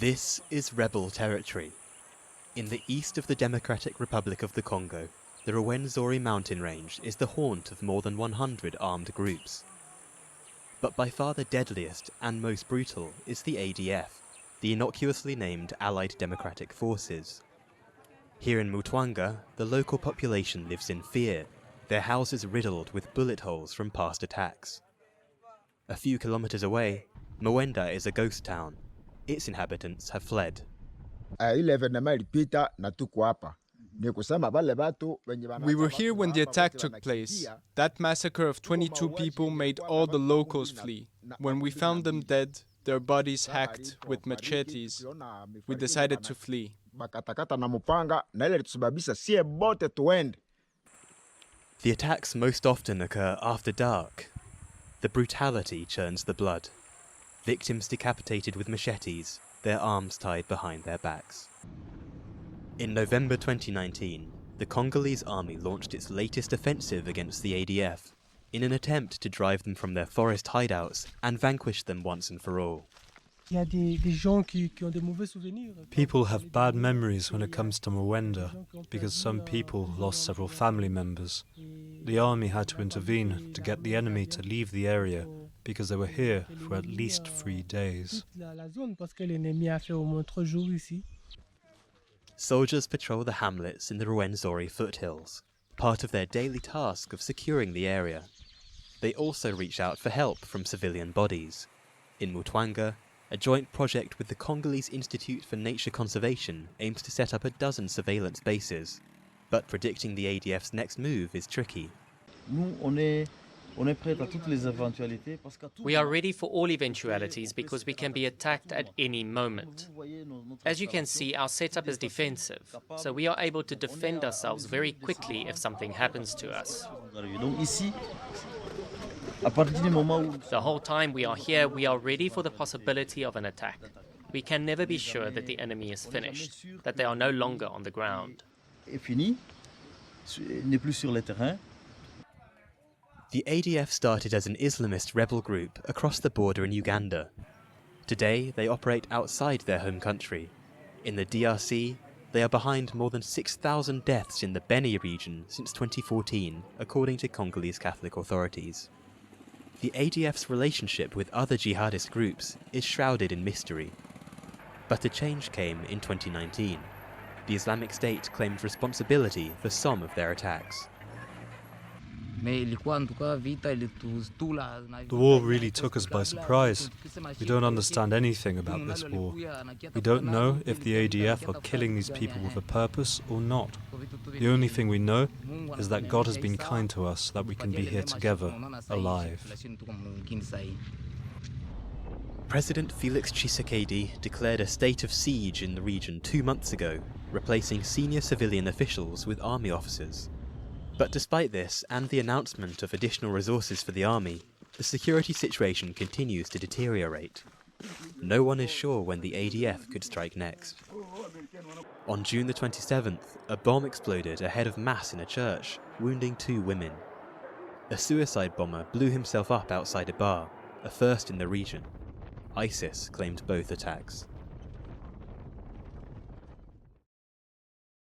This is rebel territory. In the east of the Democratic Republic of the Congo, the Rwenzori mountain range is the haunt of more than 100 armed groups. But by far the deadliest and most brutal is the ADF, the innocuously named Allied Democratic Forces. Here in Mutwanga, the local population lives in fear, their houses riddled with bullet holes from past attacks. A few kilometers away, Mwenda is a ghost town. Its inhabitants have fled. We were here when the attack took place. That massacre of 22 people made all the locals flee. When we found them dead, their bodies hacked with machetes, we decided to flee. The attacks most often occur after dark. The brutality churns the blood. Victims decapitated with machetes, their arms tied behind their backs. In November 2019, the Congolese army launched its latest offensive against the ADF, in an attempt to drive them from their forest hideouts and vanquish them once and for all. People have bad memories when it comes to Mwenda, because some people lost several family members. The army had to intervene to get the enemy to leave the area, because they were here for at least 3 days. Soldiers patrol the hamlets in the Rwenzori foothills, part of their daily task of securing the area. They also reach out for help from civilian bodies. In Mutwanga, a joint project with the Congolese Institute for Nature Conservation aims to set up a dozen surveillance bases. But predicting the ADF's next move is tricky. We are ready for all eventualities because we can be attacked at any moment. As you can see, our setup is defensive, so we are able to defend ourselves very quickly if something happens to us. The whole time we are here, we are ready for the possibility of an attack. We can never be sure that the enemy is finished, that they are no longer on the ground. The ADF started as an Islamist rebel group across the border in Uganda. Today, they operate outside their home country. In the DRC, they are behind more than 6,000 deaths in the Beni region since 2014, according to Congolese Catholic authorities. The ADF's relationship with other jihadist groups is shrouded in mystery. But a change came in 2019. The Islamic State claimed responsibility for some of their attacks. The war really took us by surprise. We don't understand anything about this war. We don't know if the ADF are killing these people with a purpose or not. The only thing we know is that God has been kind to us, that we can be here together, alive. President Felix Tshisekedi declared a state of siege in the region 2 months ago, replacing senior civilian officials with army officers. But despite this, and the announcement of additional resources for the army, the security situation continues to deteriorate. No one is sure when the ADF could strike next. On June the 27th, a bomb exploded ahead of Mass in a church, wounding 2 women. A suicide bomber blew himself up outside a bar, a first in the region. ISIS claimed both attacks.